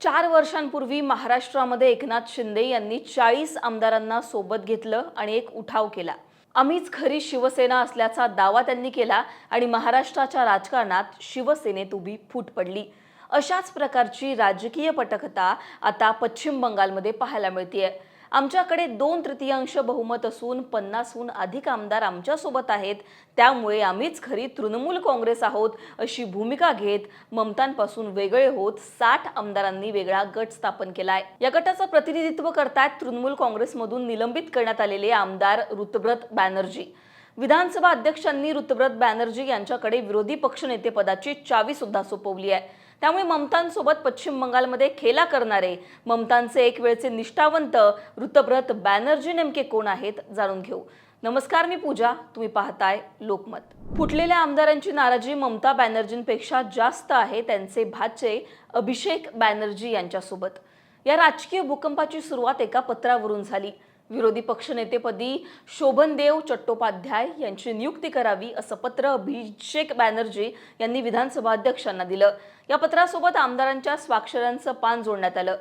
4 वर्षांपूर्वी महाराष्ट्रामध्ये एकनाथ शिंदे यांनी 40 आमदारांना सोबत घेतलं आणि एक उठाव केला। आम्हीच खरी शिवसेना असल्याचा दावा त्यांनी केला आणि महाराष्ट्राच्या राजकारणात शिवसेनेत उभी फूट पडली। अशाच प्रकारची राजकीय पटकथा आता पश्चिम बंगालमध्ये पाहायला मिळतेय। आमच्याकडे 2/3 बहुमत असून 50हून अधिक आमदार आमच्या सोबत आहेत, त्यामुळे आम्हीच खरी तृणमूल काँग्रेस आहोत अशी भूमिका घेत ममतांपासून वेगळे होत 60 आमदारांनी वेगळा गट स्थापन केलाय। या गटाचं प्रतिनिधित्व करतात तृणमूल काँग्रेसमधून निलंबित करण्यात आलेले आमदार ऋतुव्रत बॅनर्जी। विधानसभा अध्यक्षांनी ऋतुव्रत बॅनर्जी यांच्याकडे विरोधी पक्षनेते पदाची चावी सुद्धा सोपवली आहे। त्यामुळे ममतांसोबत पश्चिम बंगालमध्ये खेला करणारे ममतांचे एक वेळचे निष्ठावंत ऋतुव्रत बॅनर्जी नेमके कोण आहेत जाणून घेऊ। नमस्कार, मी पूजा, तुम्ही पाहताय लोकमत। फुटलेल्या आमदारांची नाराजी ममता बॅनर्जींपेक्षा जास्त आहे त्यांचे भाचे अभिषेक बॅनर्जी यांच्यासोबत। या राजकीय भूकंपाची सुरुवात एका पत्रावरून झाली। विरोधी पक्षनेतेपदी शोभनदेव चट्टोपाध्याय यांची नियुक्ती करावी असं पत्र अभिषेक बॅनर्जी यांनी विधानसभा अध्यक्षांना दिलं। या पत्रासोबत आमदारांच्या स्वाक्षऱ्यांचं पान जोडण्यात आलं।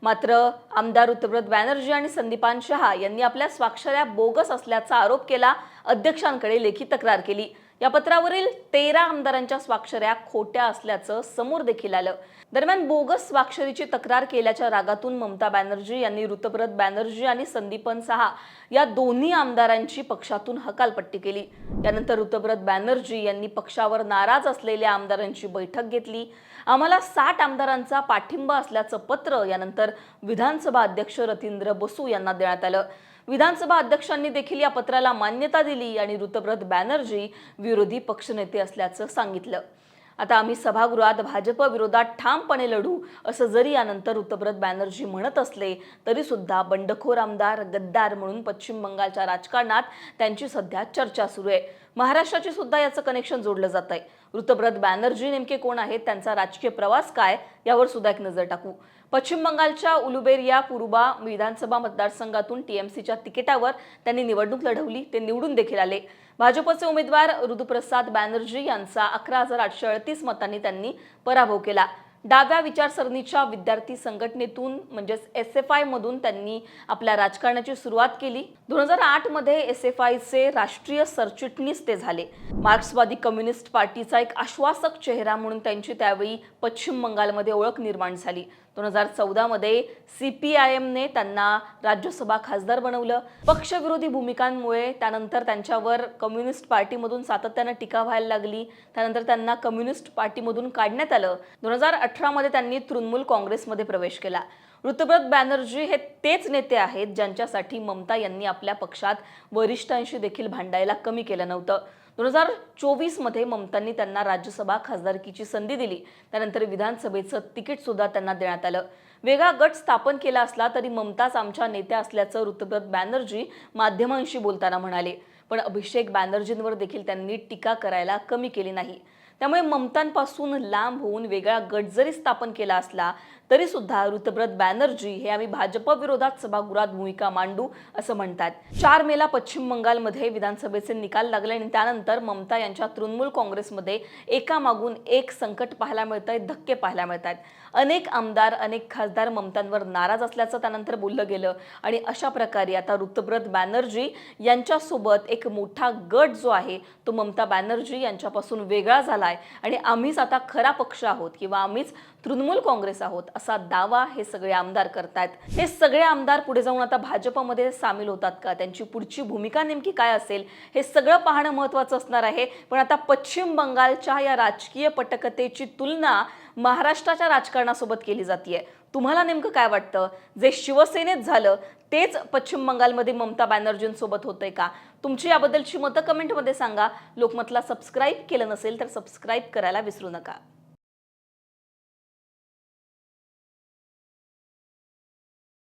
मात्र आमदार ऋतुव्रत बॅनर्जी आणि संदीपान शहा यांनी आपल्या स्वाक्षऱ्या बोगस असल्याचा आरोप केला, अध्यक्षांकडे लेखी तक्रार केली। या पत्रावरील 13 आमदारांच्या स्वाक्षऱ्या खोट्या असल्याचं समोर देखील आलं। दरम्यान बोगस स्वाक्षरीची तक्रार केल्याच्या रागातून ममता बॅनर्जी यांनी ऋतुव्रत बॅनर्जी आणि संदीपन शहा या दोन्ही आमदारांची पक्षातून हकालपट्टी केली। यानंतर ऋतुव्रत बॅनर्जी यांनी पक्षावर नाराज असलेल्या आमदारांची बैठक घेतली। आम्हाला 60 आमदारांचा पाठिंबा असल्याचं पत्र यानंतर विधानसभा अध्यक्ष रतींद्र बसू यांना देण्यात आलं। विधानसभा अध्यक्षांनी देखील या पत्राला मान्यता दिली आणि ऋतुव्रत बॅनर्जी विरोधी पक्षनेते असल्याचं सांगितलं। आता आम्ही सभागृहात भाजप विरोधात ठामपणे लढू असं जरी यानंतर ऋतुव्रत बॅनर्जी म्हणत असले तरी सुद्धा बंडखोर आमदार, गद्दार म्हणून पश्चिम बंगालच्या राजकारणात त्यांची सध्या चर्चा सुरू आहे। महाराष्ट्राची सुद्धा याचं कनेक्शन जोडलं जात आहे। ऋतुव्रत बॅनर्जी नेमके कोण आहेत, त्यांचा राजकीय प्रवास काय, यावर सुद्धा एक नजर टाकू। पश्चिम बंगालच्या उलुबेरिया पुरुबा विधानसभा मतदारसंघातून टीएमसीच्या तिकिटावर त्यांनी निवडणूक लढवली, ते निवडून देखील आले। भाजपचे उमेदवार ऋतुप्रसाद बॅनर्जी यांचा 11,838 मतांनी त्यांनी पराभव केला। डाव्या विचारसरणीच्या विद्यार्थी संघटनेतून म्हणजेच एसएफआय मधून त्यांनी आपल्या राजकारणाची सुरुवात केली। 2008 मध्ये एसएफआयचे राष्ट्रीय सरचिटणीस ते झाले। मार्क्सवादी कम्युनिस्ट पार्टीचा एक आश्वासक चेहरा म्हणून त्यांची त्यावेळी पश्चिम बंगालमध्ये ओळख निर्माण झाली। 2014 मध्ये सीपीआयएमने त्यांना राज्यसभा खासदार बनवलं। पक्षविरोधी भूमिकांमुळे त्यानंतर त्यांच्यावर कम्युनिस्ट पार्टीमधून सातत्याने टीका व्हायला लागली। त्यानंतर त्यांना कम्युनिस्ट पार्टीमधून काढण्यात आलं। 2018 मध्ये त्यांनी तृणमूल काँग्रेसमध्ये प्रवेश केला। ऋतुव्रत बॅनर्जी हे तेच नेते आहेत ज्यांच्यासाठी ममता यांनी आपल्या पक्षात वरिष्ठांशी देखील भांडायला कमी केलं नव्हतं। 2024 मध्ये ममतांनी त्यांना राज्यसभा खासदारकीची संधी दिली। त्यानंतर विधानसभेचं तिकीट सुद्धा त्यांना देण्यात आलं। वेगळा गट स्थापन केला असला तरी ममताच आमच्या नेत्या असल्याचं ऋतुव्रत बॅनर्जी माध्यमांशी बोलताना म्हणाले। पण अभिषेक बॅनर्जींवर देखील त्यांनी टीका करायला कमी केली नाही। त्यामुळे ममतांपासून लांब होऊन वेगळा गट जरी स्थापन केला असला तरी सुद्धा ऋतुव्रत बॅनर्जी हे आम्ही भाजप विरोधात सभागृहात भूमिका मांडू असं म्हणतात। 4 मेला पश्चिम बंगालमध्ये विधानसभेचे निकाल लागले आणि त्यानंतर ममता यांच्या तृणमूल काँग्रेसमध्ये एकामागून एक संकट पाहायला मिळतंय, धक्के पाहायला मिळतात। अनेक आमदार, अनेक खासदार ममतांवर नाराज असल्याचं त्यानंतर बोललं गेलं आणि अशा प्रकारे आता ऋतुव्रत बॅनर्जी यांच्यासोबत एक मोठा गट जो आहे तो ममता बॅनर्जी यांच्यापासून वेगळा झालाय आणि आम्हीच आता खरा पक्ष आहोत किंवा आम्हीच तृणमूल काँग्रेस आहोत असा दावा हे सगळे आमदार करतात। हे सगळे आमदार पुढे जाऊन आता भाजपमध्ये सामील होतात का, त्यांची पुढची भूमिका नेमकी काय असेल हे सगळं पाहणं महत्त्वाचं असणार आहे। पण आता पश्चिम बंगालच्या या राजकीय पटकथेची तुलना महाराष्ट्राच्या राजकारणासोबत केली जाते। तुम्हाला नेमकं काय वाटतं? जे शिवसेनेत झालं तेच पश्चिम बंगालमध्ये ममता बॅनर्जींसोबत होतंय का? तुमची याबद्दलची मतं कमेंटमध्ये सांगा। लोकमतला सबस्क्राईब केलं नसेल तर सबस्क्राईब करायला विसरू नका।